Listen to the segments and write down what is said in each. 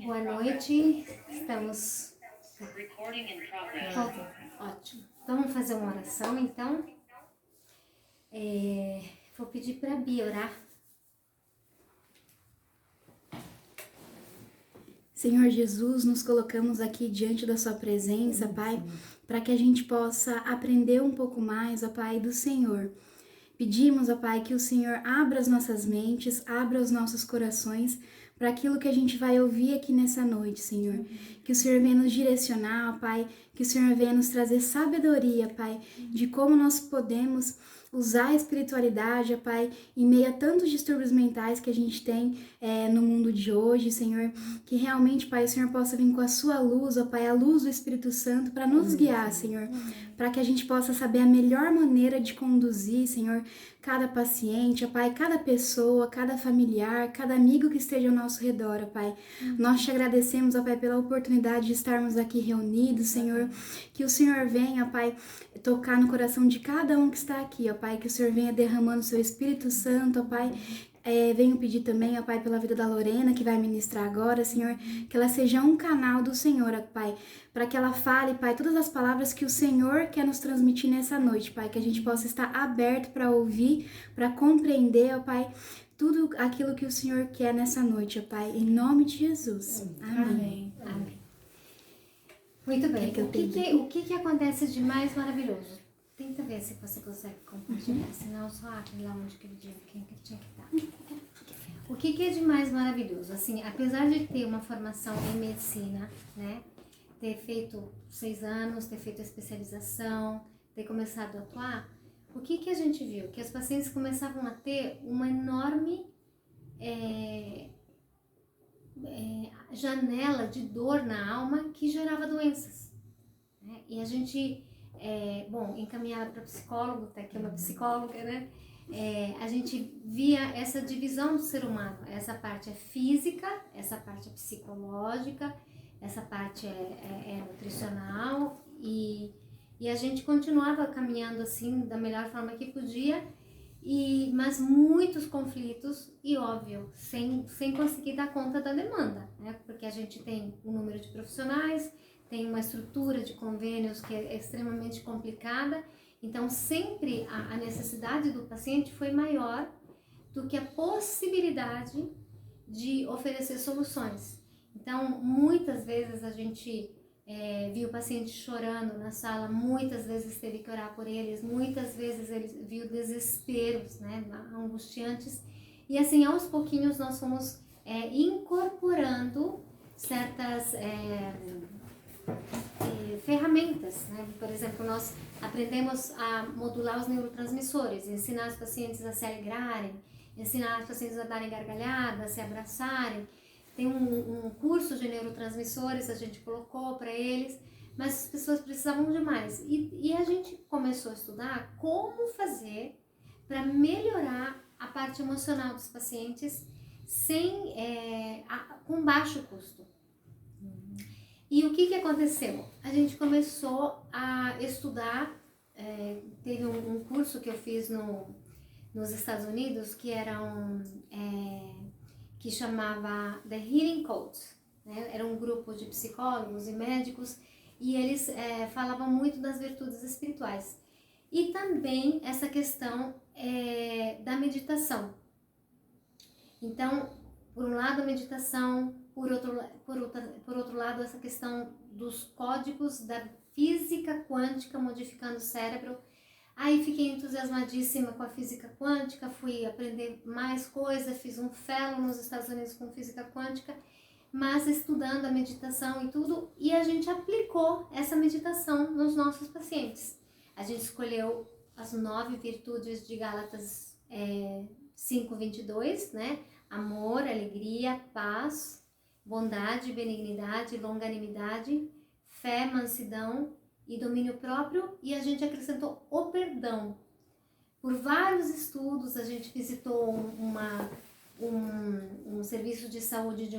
Boa noite, estamos... Ótimo. Vamos fazer uma oração, então. Vou pedir para a Bia orar. Senhor Jesus, nos colocamos aqui diante da sua presença, Pai, para que a gente possa aprender um pouco mais, ó Pai, do Senhor. Pedimos, ó Pai, que o Senhor abra as nossas mentes, abra os nossos corações para aquilo que a gente vai ouvir aqui nessa noite, Senhor. Que o Senhor venha nos direcionar, ó Pai, que o Senhor venha nos trazer sabedoria, Pai, de como nós podemos usar a espiritualidade, ó Pai, em meio a tantos distúrbios mentais que a gente tem no mundo de hoje, Senhor. Que realmente, Pai, o Senhor possa vir com a sua luz, ó Pai, a luz do Espírito Santo para nos guiar, Senhor. Para que a gente possa saber a melhor maneira de conduzir, Senhor, cada paciente, ó Pai, cada pessoa, cada familiar, cada amigo que esteja ao nosso redor, ó Pai. Nós te agradecemos, ó Pai, pela oportunidade de estarmos aqui reunidos, Senhor. Que o Senhor venha, ó Pai, tocar no coração de cada um que está aqui, ó Pai. Que o Senhor venha derramando o seu Espírito Santo, ó Pai. Venho pedir também, ó Pai, pela vida da Lorena, que vai ministrar agora, Senhor, que ela seja um canal do Senhor, ó Pai, para que ela fale, Pai, todas as palavras que o Senhor quer nos transmitir nessa noite, Pai, que a gente possa estar aberto para ouvir, para compreender, ó Pai, tudo aquilo que o Senhor quer nessa noite, ó Pai, em nome de Jesus. Amém. Amém. Muito bem. O que acontece de mais maravilhoso? Tenta ver se você consegue compartilhar, senão só abre lá onde aquele dia quem que tinha que estar. O que é de mais maravilhoso? Assim, apesar de ter uma formação em medicina, né? Ter feito 6 anos, ter feito a especialização, ter começado a atuar, o que a gente viu? Que as pacientes começavam a ter uma enorme janela de dor na alma que gerava doenças, né? E a gente, encaminhada para psicólogo, até que é uma psicóloga, né? A gente via essa divisão do ser humano. Essa parte é física, essa parte é psicológica, essa parte é nutricional e a gente continuava caminhando assim da melhor forma que podia, mas muitos conflitos e óbvio, sem conseguir dar conta da demanda, né? Porque a gente tem um número de profissionais, tem uma estrutura de convênios que é extremamente complicada, então sempre a necessidade do paciente foi maior do que a possibilidade de oferecer soluções. Então, muitas vezes a gente viu o paciente chorando na sala, muitas vezes teve que orar por eles, muitas vezes ele viu desesperos, né, angustiantes, e assim, aos pouquinhos nós fomos incorporando certas ferramentas, né? Por exemplo, nós aprendemos a modular os neurotransmissores, ensinar os pacientes a se alegrarem, ensinar os pacientes a darem gargalhada, a se abraçarem. Tem um curso de neurotransmissores, a gente colocou para eles, mas as pessoas precisavam de mais. E a gente começou a estudar como fazer para melhorar a parte emocional dos pacientes com baixo custo. E o que aconteceu? A gente começou a estudar, teve um curso que eu fiz nos Estados Unidos, que era que chamava The Healing Codes, né? Era um grupo de psicólogos e médicos, e eles falavam muito das virtudes espirituais. E também essa questão da meditação. Então, por um lado a meditação, por outro lado essa questão dos códigos da física quântica modificando o cérebro. Aí fiquei entusiasmadíssima com a física quântica, fui aprender mais coisas, fiz um fellow nos Estados Unidos com física quântica, mas estudando a meditação e tudo, e a gente aplicou essa meditação nos nossos pacientes. A gente escolheu as 9 virtudes de Gálatas 5:22, né? Amor, alegria, paz, bondade, benignidade, longanimidade, fé, mansidão e domínio próprio, e a gente acrescentou o perdão. Por vários estudos, a gente visitou um serviço de saúde de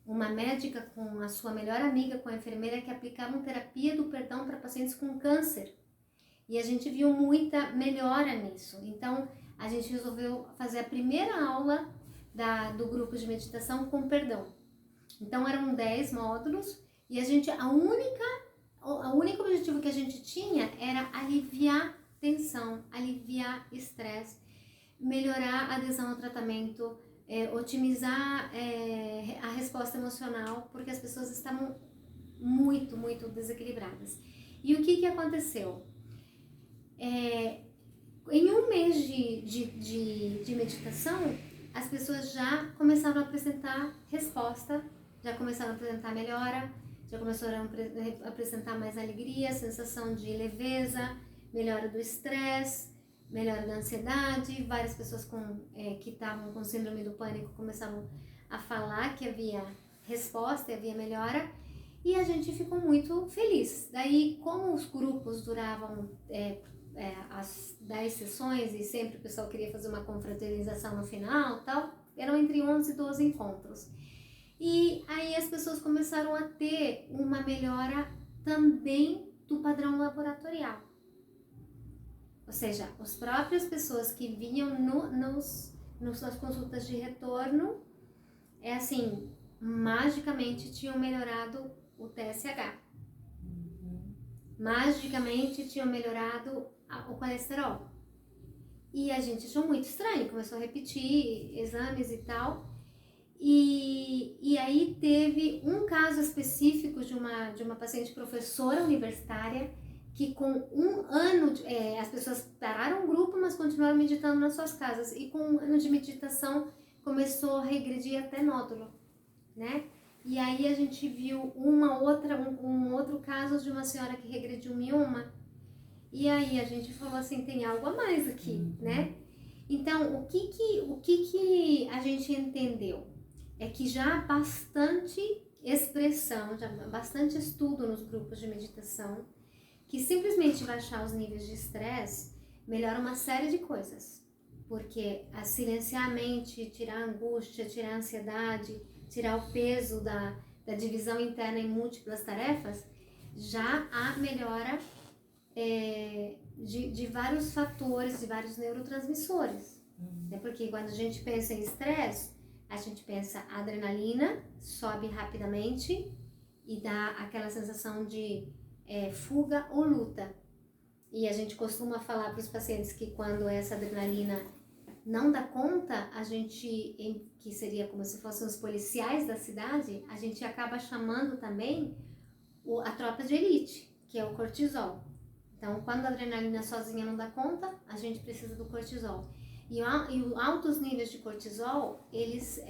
uma médica com a sua melhor amiga, com a enfermeira, que aplicavam terapia do perdão para pacientes com câncer. E a gente viu muita melhora nisso. Então, a gente resolveu fazer a primeira aula do grupo de meditação com perdão. Então eram 10 módulos e o único objetivo que a gente tinha era aliviar tensão, aliviar estresse, melhorar a adesão ao tratamento, otimizar a resposta emocional, porque as pessoas estavam muito, muito desequilibradas. E o que aconteceu? Em um mês de meditação, as pessoas já começaram a apresentar resposta, já começaram a apresentar melhora, já começaram a apresentar mais alegria, sensação de leveza, melhora do estresse, melhora da ansiedade. Várias pessoas que estavam com síndrome do pânico começaram a falar que havia resposta e havia melhora, e a gente ficou muito feliz. Daí, como os grupos duravam as 10 sessões e sempre o pessoal queria fazer uma confraternização no final, tal, eram entre 11 e 12 encontros. E aí as pessoas começaram a ter uma melhora também do padrão laboratorial. Ou seja, as próprias pessoas que vinham nas consultas de retorno, magicamente tinham melhorado o TSH. Magicamente tinham melhorado o colesterol. E a gente achou muito estranho, começou a repetir exames e tal. E aí teve um caso específico de uma paciente professora universitária que com 1 ano, as pessoas pararam o grupo, mas continuaram meditando nas suas casas. E com 1 ano de meditação começou a regredir até nódulo, né? E aí a gente viu um outro caso de uma senhora que regrediu mioma. E aí a gente falou assim, tem algo a mais aqui, né? Então, o que a gente entendeu? É que já há bastante expressão, já há bastante estudo nos grupos de meditação, que simplesmente baixar os níveis de estresse melhora uma série de coisas. Porque silenciar a mente, tirar a angústia, tirar a ansiedade, tirar o peso da divisão interna em múltiplas tarefas, já há melhora de vários fatores, de vários neurotransmissores. Porque quando a gente pensa em estresse, a gente pensa adrenalina, sobe rapidamente e dá aquela sensação de fuga ou luta. E a gente costuma falar para os pacientes que quando essa adrenalina não dá conta, a gente, que seria como se fossem os policiais da cidade, a gente acaba chamando também a tropa de elite, que é o cortisol. Então, quando a adrenalina sozinha não dá conta, a gente precisa do cortisol. E os altos níveis de cortisol, eles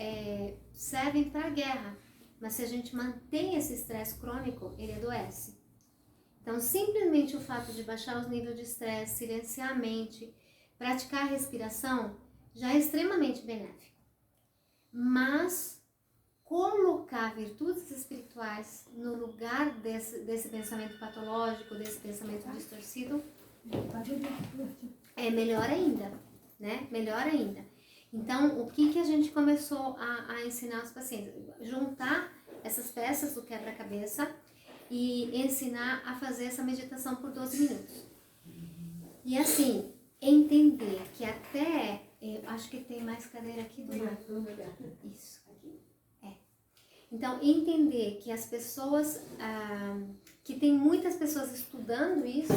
servem para a guerra. Mas se a gente mantém esse estresse crônico, ele adoece. Então, simplesmente o fato de baixar os níveis de estresse, silenciar a mente, praticar a respiração, já é extremamente benéfico. Mas colocar virtudes espirituais no lugar desse pensamento patológico, desse pensamento distorcido, é melhor ainda, né? Melhor ainda. Então, o que a gente começou a ensinar aos pacientes? Juntar essas peças do quebra-cabeça e ensinar a fazer essa meditação por 12 minutos. E assim, entender que até, acho que tem mais cadeira aqui do lado. Isso. Então, entender que as pessoas, que tem muitas pessoas estudando isso,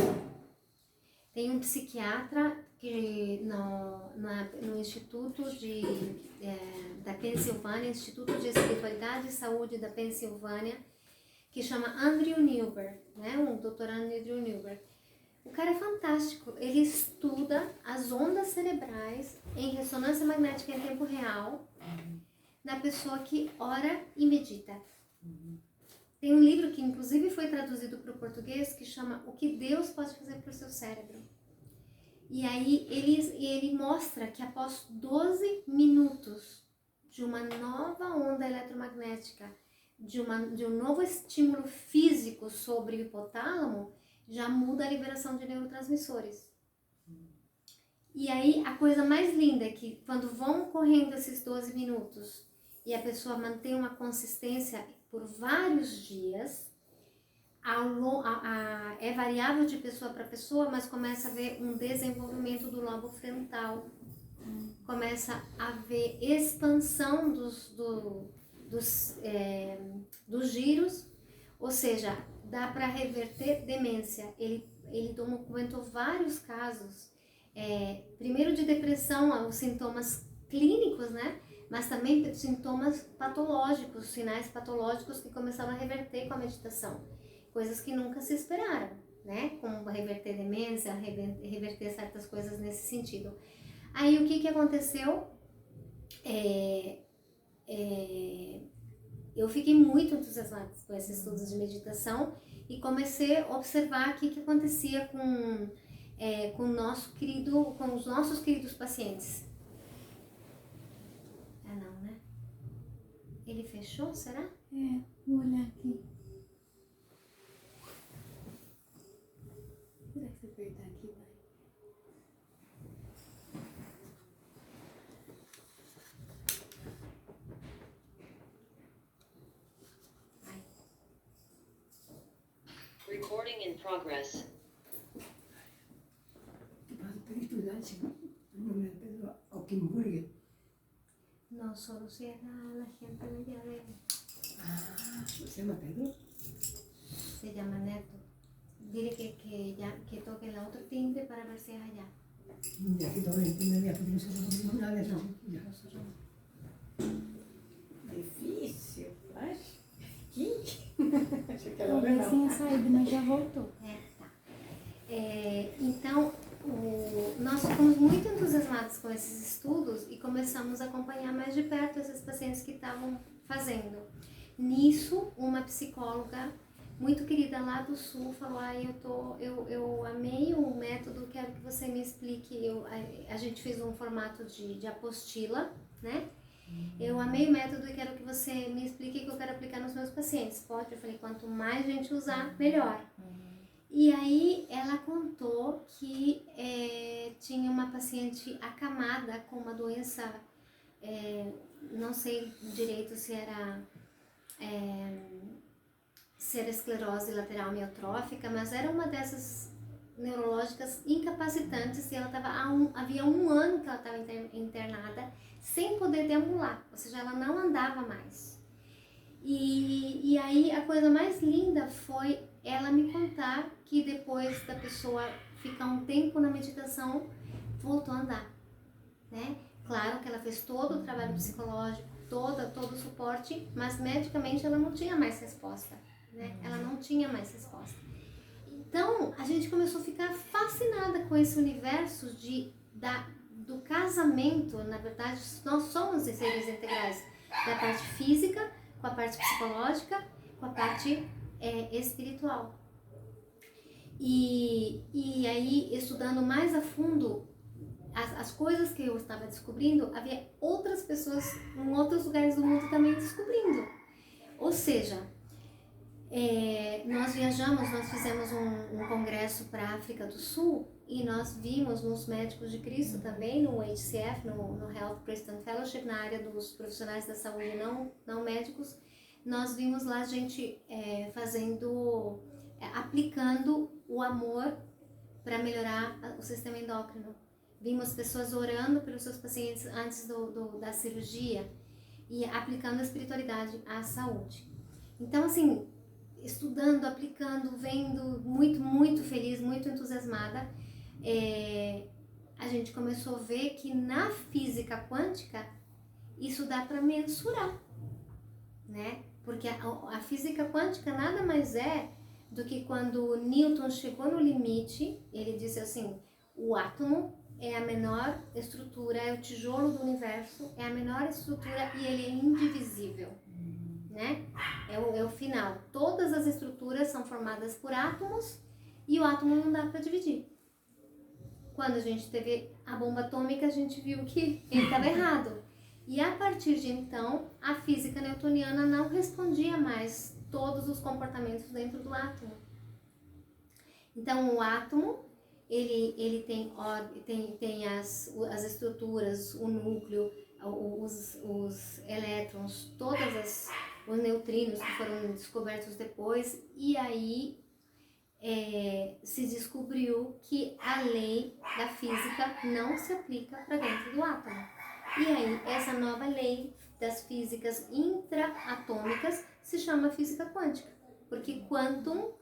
tem um psiquiatra que no Instituto da Pensilvânia, Instituto de Espiritualidade e Saúde da Pensilvânia, que chama Andrew Newberg, né? O Dr. Andrew Newberg. O cara é fantástico, ele estuda as ondas cerebrais em ressonância magnética em tempo real na pessoa que ora e medita. Tem um livro que inclusive foi traduzido para o português que chama O que Deus pode fazer para o seu cérebro. E aí ele mostra que após 12 minutos de uma nova onda eletromagnética, de um novo estímulo físico sobre o hipotálamo, já muda a liberação de neurotransmissores. E aí a coisa mais linda é que quando vão correndo esses 12 minutos e a pessoa mantém uma consistência por vários dias, é variável de pessoa para pessoa, mas começa a haver um desenvolvimento do lobo frontal, começa a haver expansão dos giros, ou seja, dá para reverter demência. Ele documentou vários casos, primeiro de depressão, os sintomas clínicos, né? Mas também sintomas patológicos, sinais patológicos que começaram a reverter com a meditação. Coisas que nunca se esperaram, né? Como reverter demência, reverter certas coisas nesse sentido. Aí o que aconteceu? Eu fiquei muito entusiasmada com esses estudos de meditação e comecei a observar o que acontecia com os nossos queridos pacientes. Não, né? Ele fechou, será? Vou olhar aqui. Será que você apertar aqui, vai? Recording in progress. No, solo si era la gente de allá de... ¿Se llama Pedro? Se llama Neto. Dile que toque el otro timbre para ver si es allá. Y aquí también el primer día que no se lo nada de eso. Difícil, mas... Talvez tenha saído, mas já voltou. Tá. Então, nós ficamos muito entusiasmados com esses estudos e começamos a acompanhar mais de perto esses pacientes que estavam fazendo. Nisso, uma psicóloga muito querida lá do Sul falou: eu amei o método, quero que você me explique. A gente fez um formato de apostila, né? Eu amei o método e quero que você me explique, que eu quero aplicar nos meus pacientes. Pode? Eu falei, quanto mais gente usar, melhor. E aí ela contou que tinha uma paciente acamada com uma doença, não sei direito se era esclerose lateral amiotrófica, mas era uma dessas neurológicas incapacitantes e ela havia um ano que ela estava internada sem poder deambular, ou seja, ela não andava mais. E aí a coisa mais linda foi ela me contar que depois da pessoa ficar um tempo na meditação, voltou a andar, né? Claro que ela fez todo o trabalho psicológico, todo o suporte, mas medicamente ela não tinha mais resposta, né? Ela não tinha mais resposta. Então, a gente começou a ficar fascinada com esse universo do casamento. Na verdade, nós somos seres integrais, da parte física, com a parte psicológica, com a parte espiritual. E aí, estudando mais a fundo as coisas que eu estava descobrindo, havia outras pessoas em outros lugares do mundo também descobrindo. Ou seja, nós fizemos um congresso para a África do Sul e nós vimos nos Médicos de Cristo também, no HCF, no Health Christian Fellowship, na área dos profissionais da saúde não médicos, nós vimos lá a gente aplicando o amor para melhorar o sistema endócrino. Vimos pessoas orando pelos seus pacientes antes da cirurgia e aplicando a espiritualidade à saúde. Então, assim, estudando, aplicando, vendo, muito, muito feliz, muito entusiasmada, a gente começou a ver que na física quântica isso dá para mensurar, né? Porque a física quântica nada mais é do que quando Newton chegou no limite, ele disse assim: o átomo é a menor estrutura, é o tijolo do universo, é a menor estrutura e ele é indivisível, né? É o final. Todas as estruturas são formadas por átomos e o átomo não dá para dividir. Quando a gente teve a bomba atômica, a gente viu que ele estava errado. E a partir de então, a física newtoniana não respondia mais todos os comportamentos dentro do átomo. Então, o átomo, ele tem as estruturas, o núcleo, os elétrons, os neutrinos que foram descobertos depois, e aí se descobriu que a lei da física não se aplica para dentro do átomo. E aí essa nova lei das físicas intraatômicas se chama física quântica, porque quantum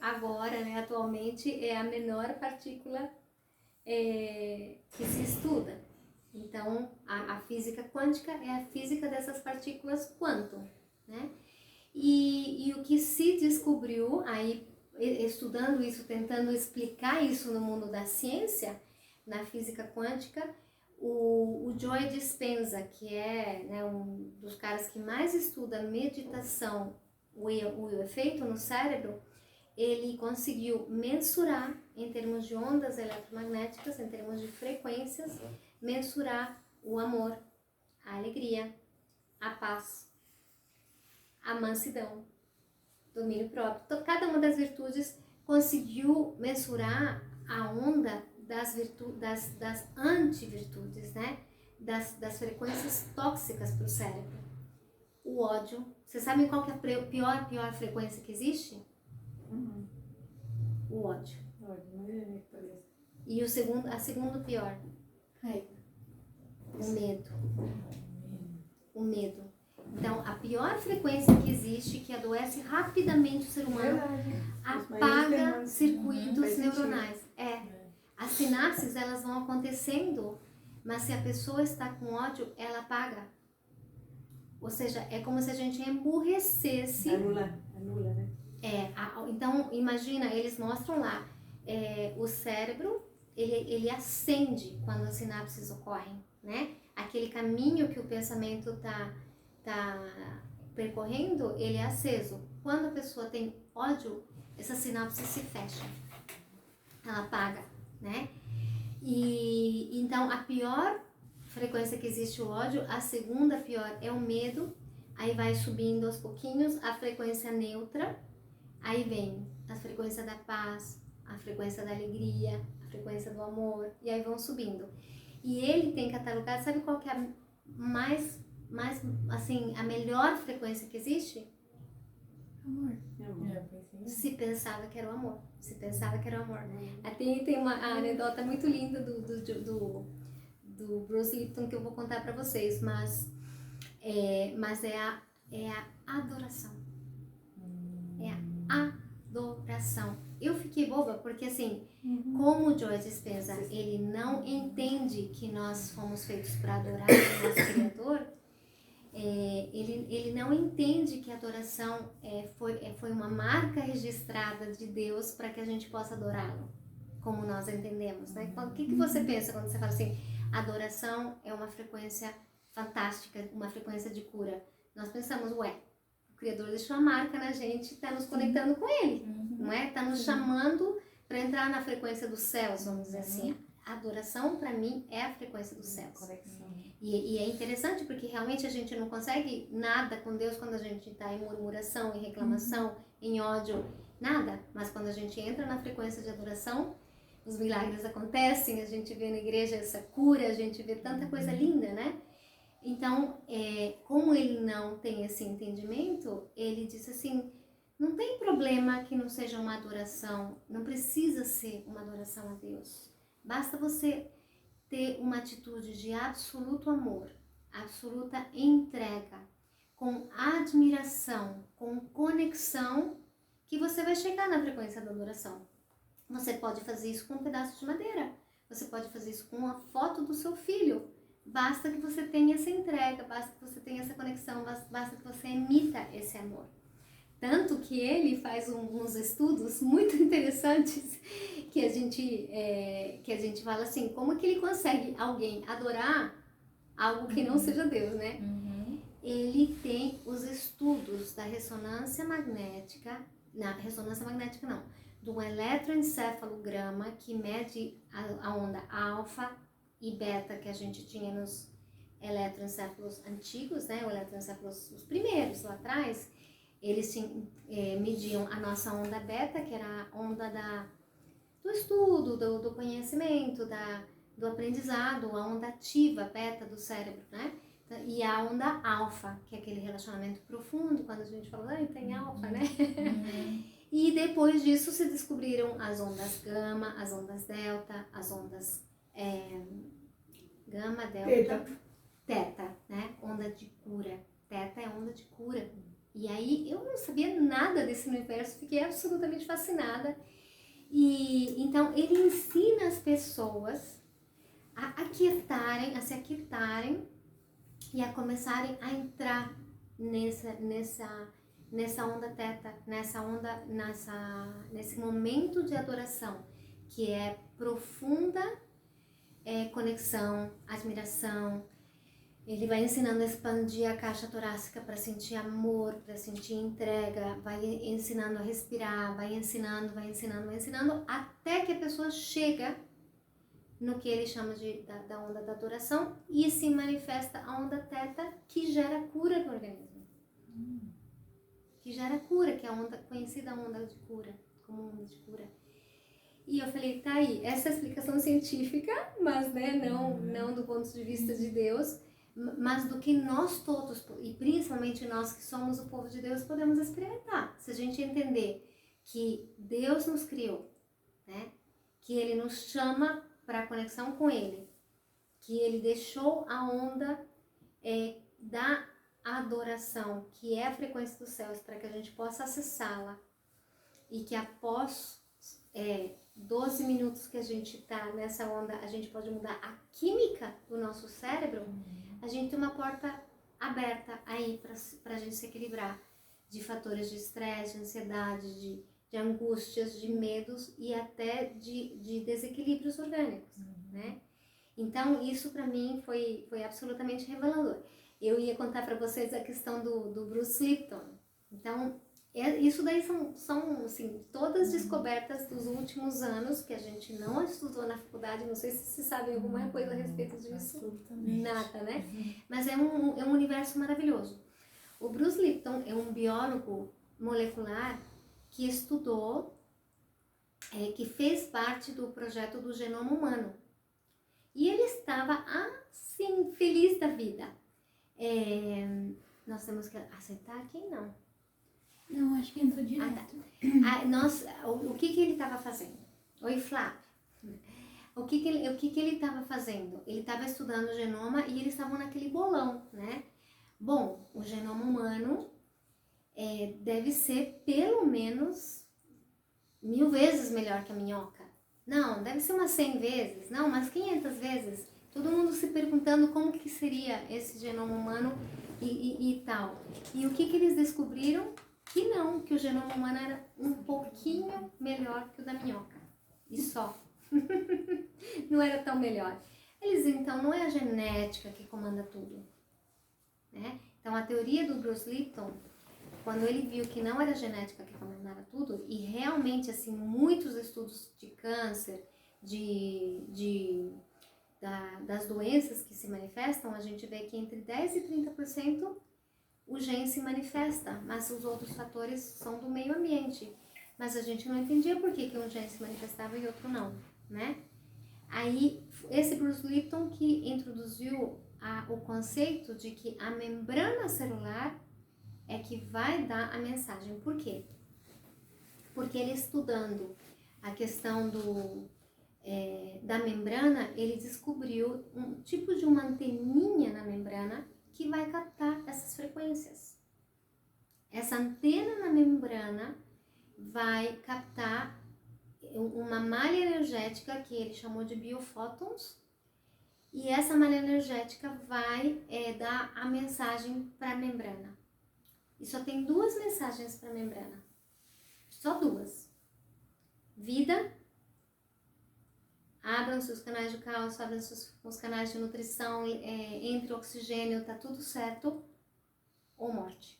agora, né, atualmente, é a menor partícula que se estuda. Então, a física quântica é a física dessas partículas quantum, né? E o que se descobriu, aí estudando isso, tentando explicar isso no mundo da ciência, na física quântica, o Joe Dispenza, que é, né, um dos caras que mais estuda meditação, o efeito no cérebro, ele conseguiu mensurar, em termos de ondas eletromagnéticas, em termos de frequências, mensurar o amor, a alegria, a paz, a mansidão, domínio próprio. Então, cada uma das virtudes conseguiu mensurar a onda das antivirtudes, né? Das frequências tóxicas para o cérebro. O ódio. Vocês sabem qual que é a pior frequência que existe? O ódio. E a segunda pior? O medo. O medo. Então, a pior frequência que existe, que adoece rapidamente o ser humano, apaga circuitos neuronais. As sinapses, elas vão acontecendo, mas se a pessoa está com ódio, ela apaga. Ou seja, é como se a gente emburrecesse. Anula, né? Então, imagina, eles mostram lá, o cérebro, ele acende quando as sinapses ocorrem, né? Aquele caminho que o pensamento tá percorrendo, ele é aceso. Quando a pessoa tem ódio, essa sinapse se fecha, ela apaga, né? E então a pior frequência que existe o ódio, a segunda pior é o medo, aí vai subindo aos pouquinhos a frequência neutra, aí vem a frequência da paz, a frequência da alegria, a frequência do amor, e aí vão subindo. E ele tem catalogado, sabe qual que é a mais assim, a melhor frequência que existe? Amor. Se pensava que era o amor. Se pensava que era o amor. Tem uma anedota muito linda do Bruce Lipton que eu vou contar pra vocês, mas é a adoração. É a adoração. Eu fiquei boba porque, assim, como o Joe Dispenza, ele não entende que nós fomos feitos para adorar o nosso Criador, ele não entende que a adoração foi uma marca registrada de Deus para que a gente possa adorá-lo, como nós entendemos, né? O que você pensa quando você fala assim, adoração é uma frequência fantástica, uma frequência de cura? Nós pensamos, o Criador deixou a marca na gente, está nos conectando com Ele, não é? Está nos chamando para entrar na frequência dos céus, vamos dizer assim. A adoração, para mim, é a frequência dos céus. E é interessante porque realmente a gente não consegue nada com Deus quando a gente está em murmuração, em reclamação, em ódio, nada. Mas quando a gente entra na frequência de adoração, os milagres acontecem, a gente vê na igreja essa cura, a gente vê tanta coisa linda, né? Então, como ele não tem esse entendimento, ele diz assim, não tem problema que não seja uma adoração, não precisa ser uma adoração a Deus. Basta você ter uma atitude de absoluto amor, absoluta entrega, com admiração, com conexão, que você vai chegar na frequência da adoração. Você pode fazer isso com um pedaço de madeira, você pode fazer isso com uma foto do seu filho. Basta que você tenha essa entrega, basta que você tenha essa conexão, basta que você emita esse amor. Tanto que ele faz uns estudos muito interessantes que a gente fala assim, como que ele consegue alguém adorar algo que não seja Deus, né? Ele tem os estudos da ressonância magnética não, do eletroencefalograma que mede a onda alfa e beta que a gente tinha nos eletroencefalos antigos, né? O eletroencefalos, os primeiros lá atrás, eles mediam a nossa onda beta, que era a onda do estudo, do conhecimento, do aprendizado, a onda ativa, beta do cérebro, né? E a onda alfa, que é aquele relacionamento profundo, quando a gente fala, tem alfa, né? E depois disso se descobriram as ondas gama, as ondas delta, as ondas gama, delta, Teta, né? Onda de cura. Teta é onda de cura. E aí eu não sabia nada desse universo, fiquei absolutamente fascinada. E então ele ensina as pessoas a aquietarem, a se aquietarem e a começarem a entrar nessa onda teta, nesse momento de adoração, que é profunda conexão, admiração. Ele vai ensinando a expandir a caixa torácica para sentir amor, para sentir entrega, vai ensinando a respirar, vai ensinando, até que a pessoa chega no que ele chama da onda da adoração e se manifesta a onda teta, que gera cura no organismo. Que gera cura, que é a onda conhecida, a onda de cura, como onda de cura. E eu falei, tá aí, essa é a explicação científica, mas né, não do ponto de vista de Deus, mas do que nós todos, e principalmente nós que somos o povo de Deus, podemos experimentar. Se a gente entender que Deus nos criou, né? Que Ele nos chama para a conexão com Ele, que Ele deixou a onda da adoração, que é a frequência dos céus, para que a gente possa acessá-la, e que após 12 minutos que a gente está nessa onda, a gente pode mudar a química do nosso cérebro. A gente tem uma porta aberta aí para a gente se equilibrar de fatores de estresse, de ansiedade, de angústias, de medos e até de desequilíbrios orgânicos, né? Então, isso para mim foi absolutamente revelador. Eu ia contar para vocês a questão do Bruce Lipton. Então, isso daí são assim, todas descobertas dos últimos anos, que a gente não estudou na faculdade. Não sei se vocês sabem alguma coisa a respeito disso. Absolutamente. Nada, né? Mas é um universo maravilhoso. O Bruce Lipton é um biólogo molecular que estudou, que fez parte do projeto do genoma humano. E ele estava, assim, feliz da vida. Nós temos que aceitar aqui? Não. Não, acho que entrou direto. O que ele estava fazendo? Oi, Flávio. O que ele estava fazendo? Ele estava estudando o genoma e eles estavam naquele bolão, né? Bom, o genoma humano deve ser pelo menos 1000 vezes melhor que a minhoca. Não, deve ser umas 100 vezes. Não, umas 500 vezes. Todo mundo se perguntando como que seria esse genoma humano e tal. E o que eles descobriram? Que não, que o genoma humano era um pouquinho melhor que o da minhoca. E só. Não era tão melhor. Então, não é a genética que comanda tudo, né? Então, a teoria do Bruce Lipton, quando ele viu que não era a genética que comandava tudo, e realmente, assim, muitos estudos de câncer, das doenças que se manifestam, a gente vê que entre 10% e 30% o gene se manifesta, mas os outros fatores são do meio ambiente. Mas a gente não entendia por que um gene se manifestava e outro não, né? Aí, esse Bruce Lipton que introduziu o conceito de que a membrana celular é que vai dar a mensagem. Por quê? Porque ele estudando a questão da membrana, ele descobriu um tipo de uma anteninha na membrana que vai captar essas frequências. Essa antena na membrana vai captar uma malha energética que ele chamou de biofótons, e essa malha energética vai dar a mensagem para a membrana. E só tem 2 mensagens para a membrana. Só 2. Vida, abram-se os canais de cálcio, abram-se os canais de nutrição, entre oxigênio, tá tudo certo, ou morte.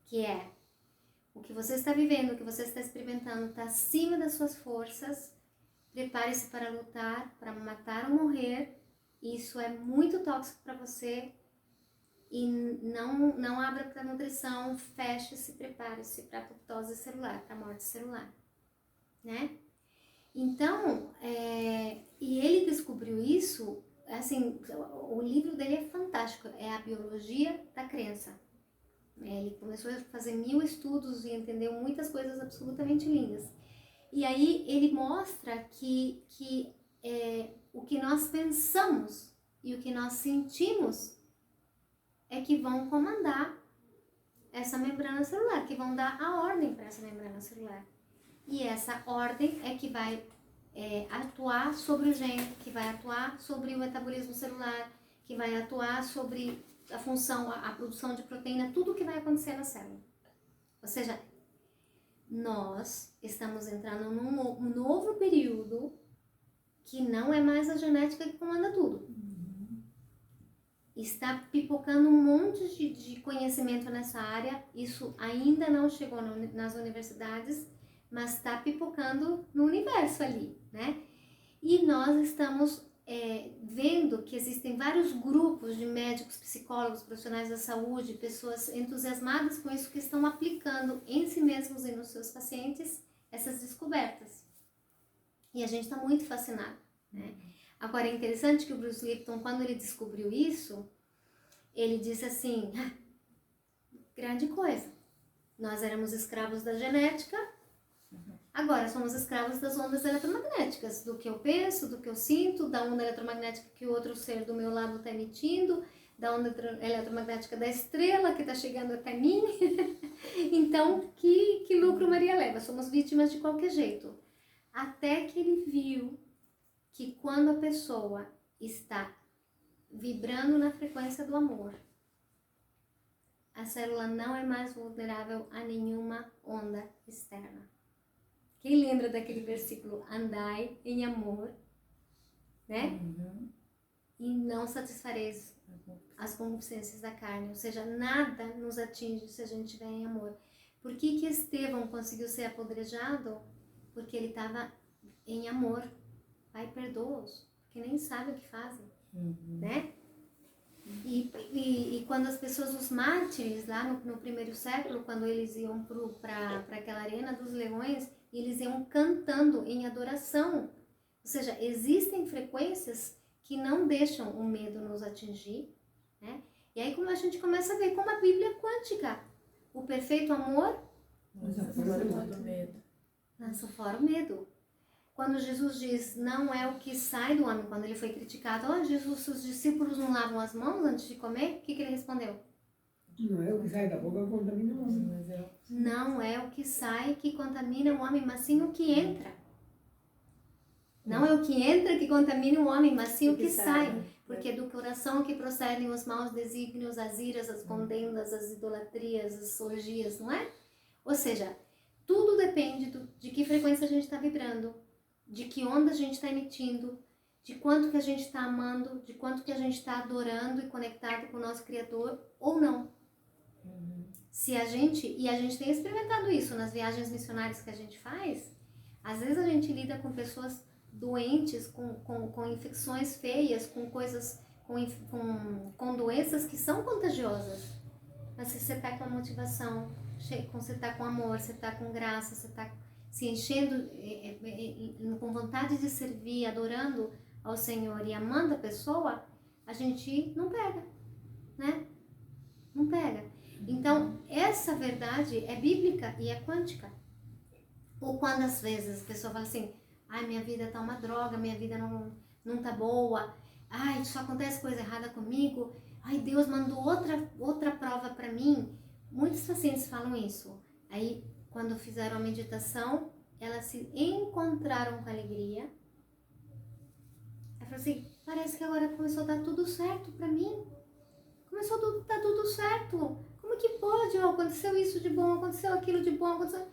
Que é o que você está vivendo, o que você está experimentando, está acima das suas forças. Prepare-se para lutar, para matar ou morrer. Isso é muito tóxico para você. E não abra para nutrição, feche-se, prepare-se para apoptose celular, para morte celular, né? Então, e ele descobriu isso, assim, o livro dele é fantástico, é A Biologia da Crença. Ele começou a fazer 1000 estudos e entendeu muitas coisas absolutamente lindas. E aí ele mostra que o que nós pensamos e o que nós sentimos é que vão comandar essa membrana celular, que vão dar a ordem para essa membrana celular. E essa ordem é que vai atuar sobre o gene, que vai atuar sobre o metabolismo celular, que vai atuar sobre a função, a produção de proteína, tudo o que vai acontecer na célula. Ou seja, nós estamos entrando num novo período que não é mais a genética que comanda tudo. Está pipocando um monte de conhecimento nessa área, isso ainda não chegou nas universidades, mas está pipocando no universo ali, né? E nós estamos vendo que existem vários grupos de médicos, psicólogos, profissionais da saúde, pessoas entusiasmadas com isso que estão aplicando em si mesmos e nos seus pacientes essas descobertas. E a gente está muito fascinado, né? Agora, é interessante que o Bruce Lipton, quando ele descobriu isso, ele disse assim, grande coisa, nós éramos escravos da genética, agora somos escravos das ondas eletromagnéticas, do que eu penso, do que eu sinto, da onda eletromagnética que o outro ser do meu lado está emitindo, da onda eletromagnética da estrela que está chegando até mim. Então, que lucro Maria leva? Somos vítimas de qualquer jeito. Até que ele viu que quando a pessoa está vibrando na frequência do amor, a célula não é mais vulnerável a nenhuma onda externa. Quem lembra daquele versículo, andai em amor, né? E não satisfareis as concupiscências da carne. Ou seja, nada nos atinge se a gente estiver em amor. Por que Estevão conseguiu ser apedrejado? Porque ele estava em amor. Pai, perdoa-os, porque nem sabem o que fazem, né? E quando as pessoas, os mártires, lá no primeiro século, quando eles iam para aquela arena dos leões, eles iam cantando em adoração. Ou seja, existem frequências que não deixam o medo nos atingir, né? E aí como a gente começa a ver como a Bíblia é quântica. O perfeito amor lança fora o medo. Quando Jesus diz, não é o que sai do homem, quando ele foi criticado, Jesus, seus discípulos não lavam as mãos antes de comer? O que ele respondeu? Não é o que sai da boca que contamina o homem. Não é o que sai que contamina o homem, mas sim o que entra. Não é o que entra que contamina o homem, mas sim o que sai. Porque do coração que procedem os maus desígnios, as iras, as contendas, as idolatrias, as orgias, não é? Ou seja, tudo depende de que frequência a gente está vibrando, de que onda a gente está emitindo, de quanto que a gente está amando, de quanto que a gente está adorando e conectado com o nosso Criador ou não. Se a gente tem experimentado isso nas viagens missionárias que a gente faz, às vezes a gente lida com pessoas doentes, com infecções feias, com coisas, com doenças que são contagiosas. Mas se você está com a motivação, você está com amor, você está com graça, você está se enchendo com vontade de servir, adorando ao Senhor e amando a pessoa, a gente não pega, né? Não pega. Então, essa verdade é bíblica e é quântica. Ou quando às vezes a pessoa fala assim, ai, minha vida tá uma droga, minha vida não tá boa, ai, só acontece coisa errada comigo, ai, Deus mandou outra prova para mim. Muitos pacientes falam isso. Aí, quando fizeram a meditação, elas se encontraram com alegria. Ela falou assim, parece que agora começou a dar tudo certo para mim. Começou a dar tudo certo. Como que pode? Aconteceu isso de bom, aconteceu aquilo de bom, aconteceu...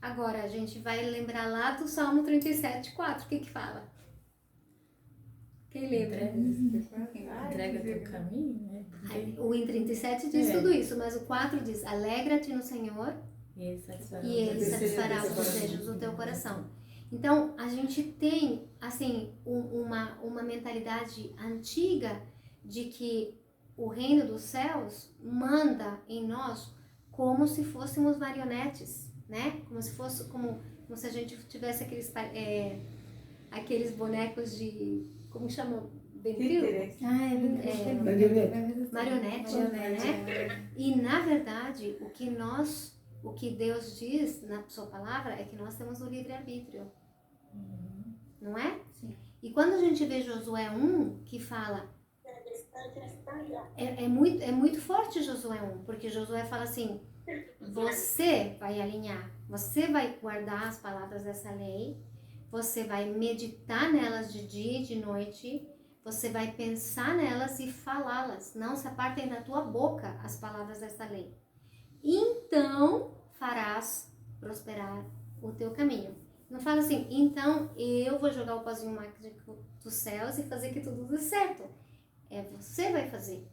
Agora, a gente vai lembrar lá do Salmo 37:4. O que que fala? Quem lembra? Entrega teu caminho, né? O em 37 diz tudo isso, mas o 4 diz, alegra-te no Senhor E ele satisfará os desejos do teu coração. Então, a gente tem, assim, uma mentalidade antiga de que o reino dos céus manda em nós como se fôssemos marionetes, né? Como se a gente tivesse aqueles bonecos de, como chama? Ventrilo? Marionete, né? E na verdade, o que Deus diz na sua palavra é que nós temos o livre-arbítrio. Não é? Sim. E quando a gente vê Josué 1, que fala, É muito forte Josué 1, porque Josué fala assim, você vai alinhar, você vai guardar as palavras dessa lei, você vai meditar nelas de dia e de noite, você vai pensar nelas e falá-las, não se apartem da tua boca as palavras dessa lei. Então farás prosperar o teu caminho. Não fala assim, então eu vou jogar o pozinho mágico dos céus e fazer que tudo dê certo. Você vai fazer.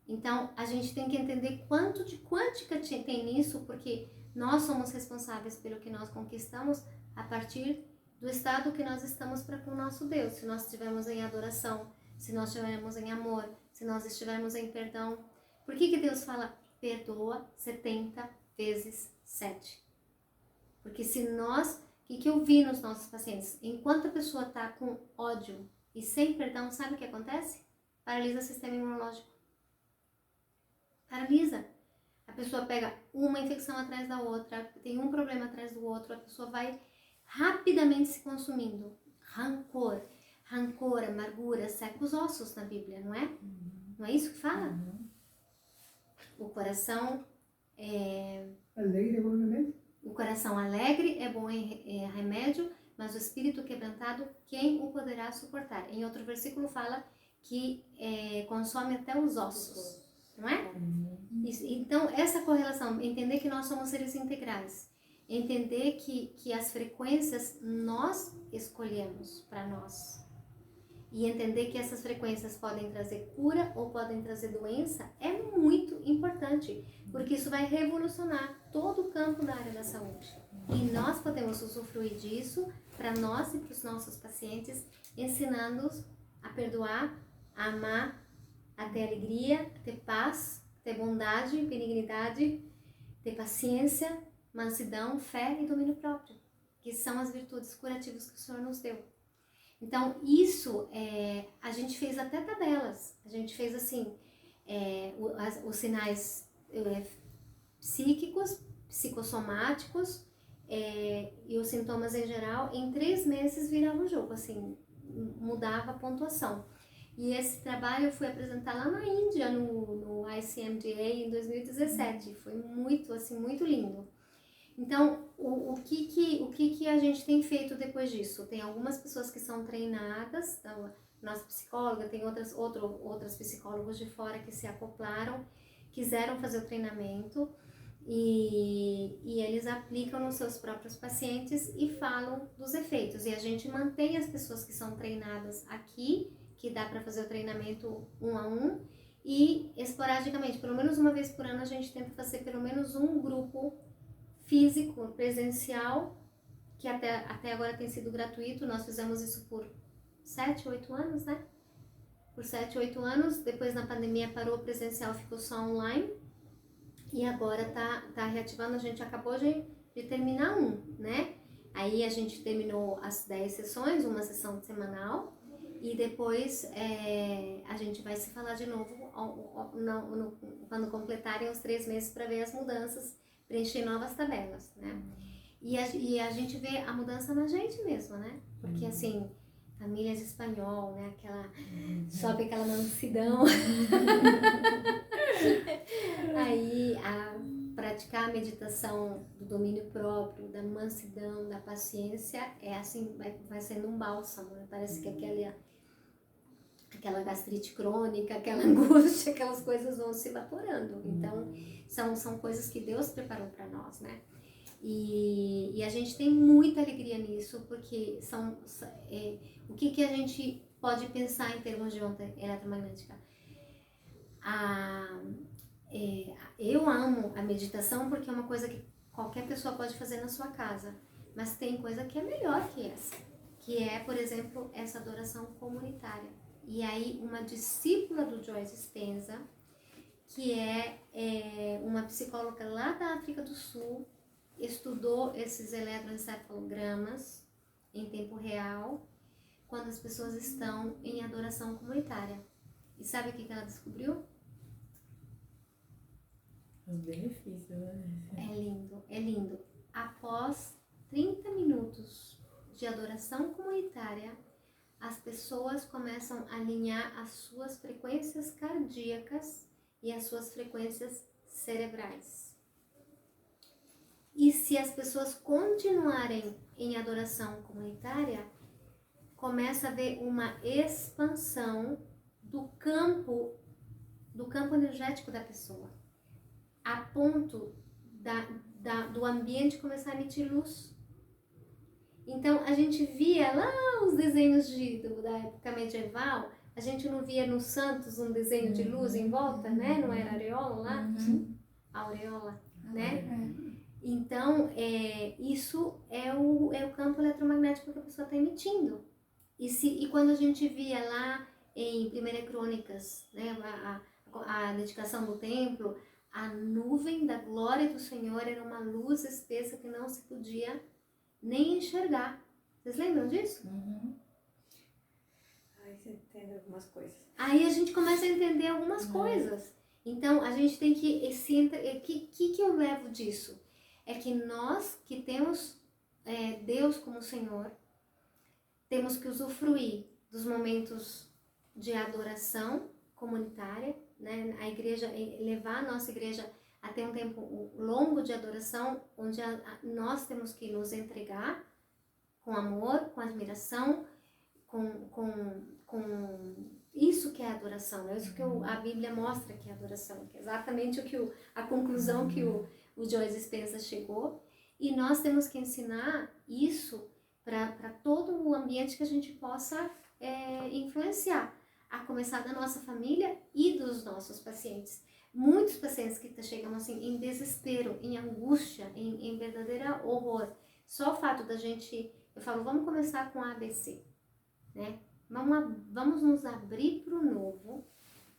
Então, a gente tem que entender quanto de quântica tem nisso, porque nós somos responsáveis pelo que nós conquistamos a partir do estado que nós estamos para com o nosso Deus. Se nós estivermos em adoração, se nós estivermos em amor, se nós estivermos em perdão. Por que Deus fala perdoa 70 vezes 7? Porque se nós, o que eu vi nos nossos pacientes, enquanto a pessoa está com ódio e sem perdão, sabe o que acontece? Paralisa o sistema imunológico. Paralisa. A pessoa pega uma infecção atrás da outra, tem um problema atrás do outro, a pessoa vai rapidamente se consumindo. Rancor, amargura, seca os ossos na Bíblia, não é? Não é isso que fala? O coração Alegre é bom remédio. O coração alegre é bom remédio, mas o espírito quebrantado, quem o poderá suportar? Em outro versículo fala que consome até os ossos, não é? Isso, então, essa correlação, entender que nós somos seres integrais, entender que as frequências nós escolhemos para nós, e entender que essas frequências podem trazer cura ou podem trazer doença, é muito importante, porque isso vai revolucionar todo o campo da área da saúde. E nós podemos usufruir disso para nós e para os nossos pacientes, ensinando-os a perdoar, a amar, a ter alegria, a ter paz, ter bondade, benignidade, ter paciência, mansidão, fé e domínio próprio, que são as virtudes curativas que o Senhor nos deu. Então, isso, a gente fez até tabelas, a gente fez assim, os sinais psíquicos, psicossomáticos e os sintomas em geral, em 3 meses virava o jogo, assim, mudava a pontuação. E esse trabalho eu fui apresentar lá na Índia, no ICMDA, em 2017. Foi muito, assim, muito lindo. Então, o que a gente tem feito depois disso? Tem algumas pessoas que são treinadas, então, nossa psicóloga, tem outras psicólogos de fora que se acoplaram, quiseram fazer o treinamento e eles aplicam nos seus próprios pacientes e falam dos efeitos. E a gente mantém as pessoas que são treinadas aqui, que dá para fazer o treinamento 1 a 1, e esporadicamente, pelo menos uma vez por ano, a gente tenta fazer pelo menos um grupo físico, presencial, que até agora tem sido gratuito. Nós fizemos isso por 7, 8 anos, né? Por 7, 8 anos, depois na pandemia parou o presencial, ficou só online, e agora tá reativando. A gente acabou de terminar né? Aí a gente terminou as 10 sessões, uma sessão semanal, e depois a gente vai se falar de novo quando completarem os 3 meses para ver as mudanças, preencher novas tabelas, né? E a gente vê a mudança na gente mesmo, né? Porque assim, famílias espanhol, né? Sobe aquela mansidão. Aí praticar a meditação do domínio próprio, da mansidão, da paciência, assim, vai sendo um bálsamo, né? Parece que aquela gastrite crônica, aquela angústia, aquelas coisas vão se evaporando. Então, são coisas que Deus preparou para nós, né? E a gente tem muita alegria nisso, porque o que a gente pode pensar em termos de onda eletromagnética? Eu amo a meditação porque é uma coisa que qualquer pessoa pode fazer na sua casa, mas tem coisa que é melhor que essa, que é, por exemplo, essa adoração comunitária. E aí, uma discípula do Joyce Dispenza, que é uma psicóloga lá da África do Sul, estudou esses eletroencefalogramas em tempo real, quando as pessoas estão em adoração comunitária. E sabe o que ela descobriu? Os benefícios, né? É lindo, é lindo. Após 30 minutos de adoração comunitária, as pessoas começam a alinhar as suas frequências cardíacas e as suas frequências cerebrais. E se as pessoas continuarem em adoração comunitária, começa a haver uma expansão do campo energético da pessoa, a ponto do ambiente começar a emitir luz. Então, a gente via lá os desenhos da época medieval, a gente não via no Santos um desenho de luz em volta, né? Não era areola lá? A aureola, né? Então, isso é o campo eletromagnético que a pessoa está emitindo. E quando a gente via lá em 1 Crônicas, né, a dedicação do templo, a nuvem da glória do Senhor era uma luz espessa que não se podia nem enxergar. Vocês lembram disso? Aí você entende algumas coisas. Aí a gente começa a entender algumas coisas. Então, a gente tem que... que eu levo disso? É que nós que temos Deus como Senhor, temos que usufruir dos momentos de adoração comunitária, né? A igreja, levar a nossa igreja a ter um tempo longo de adoração, onde nós temos que nos entregar com amor, com admiração, com isso que é adoração, é isso que a Bíblia mostra que é adoração, que é exatamente a conclusão que o Joyce Spencer chegou, e nós temos que ensinar isso para todo o ambiente que a gente possa influenciar, a começar da nossa família e dos nossos pacientes. Muitos pacientes que chegam assim em desespero, em angústia, em verdadeiro horror. Só o fato da gente, eu falo, vamos começar com a ABC, né? Vamos nos abrir para o novo,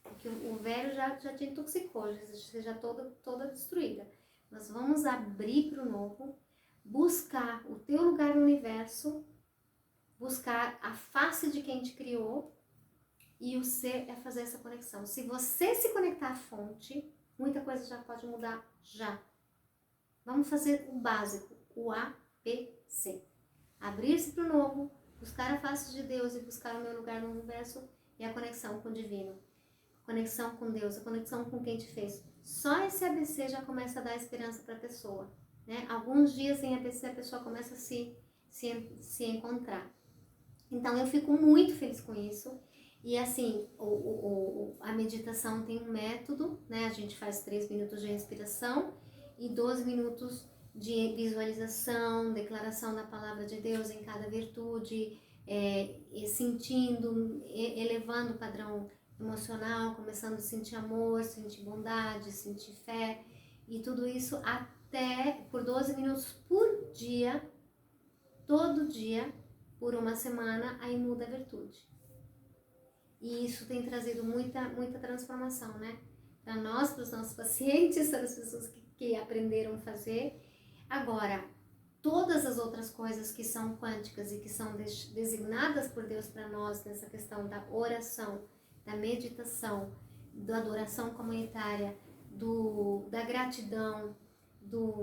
porque o velho já te intoxicou, já seja toda destruída. Nós vamos abrir para o novo, buscar o teu lugar no universo, buscar a face de quem te criou, e o ser é fazer essa conexão. Se você se conectar à fonte, muita coisa já pode mudar já. Vamos fazer o básico, o ABC. Abrir-se para o novo, buscar a face de Deus e buscar o meu lugar no universo e a conexão com o divino. Conexão com Deus, a conexão com quem te fez. Só esse ABC já começa a dar esperança para a pessoa, né? Alguns dias em ABC a pessoa começa a se encontrar. Então eu fico muito feliz com isso. E assim, a meditação tem um método, né? A gente faz 3 minutos de respiração e 12 minutos de visualização, declaração da palavra de Deus em cada virtude, sentindo, elevando o padrão emocional, começando a sentir amor, sentir bondade, sentir fé, e tudo isso até por 12 minutos por dia, todo dia, por uma semana, aí muda a virtude. E isso tem trazido muita transformação, né? Para nós, para os nossos pacientes, para as pessoas que aprenderam a fazer. Agora, todas as outras coisas que são quânticas e que são designadas por Deus para nós, nessa questão da oração, da meditação, da adoração comunitária, da gratidão,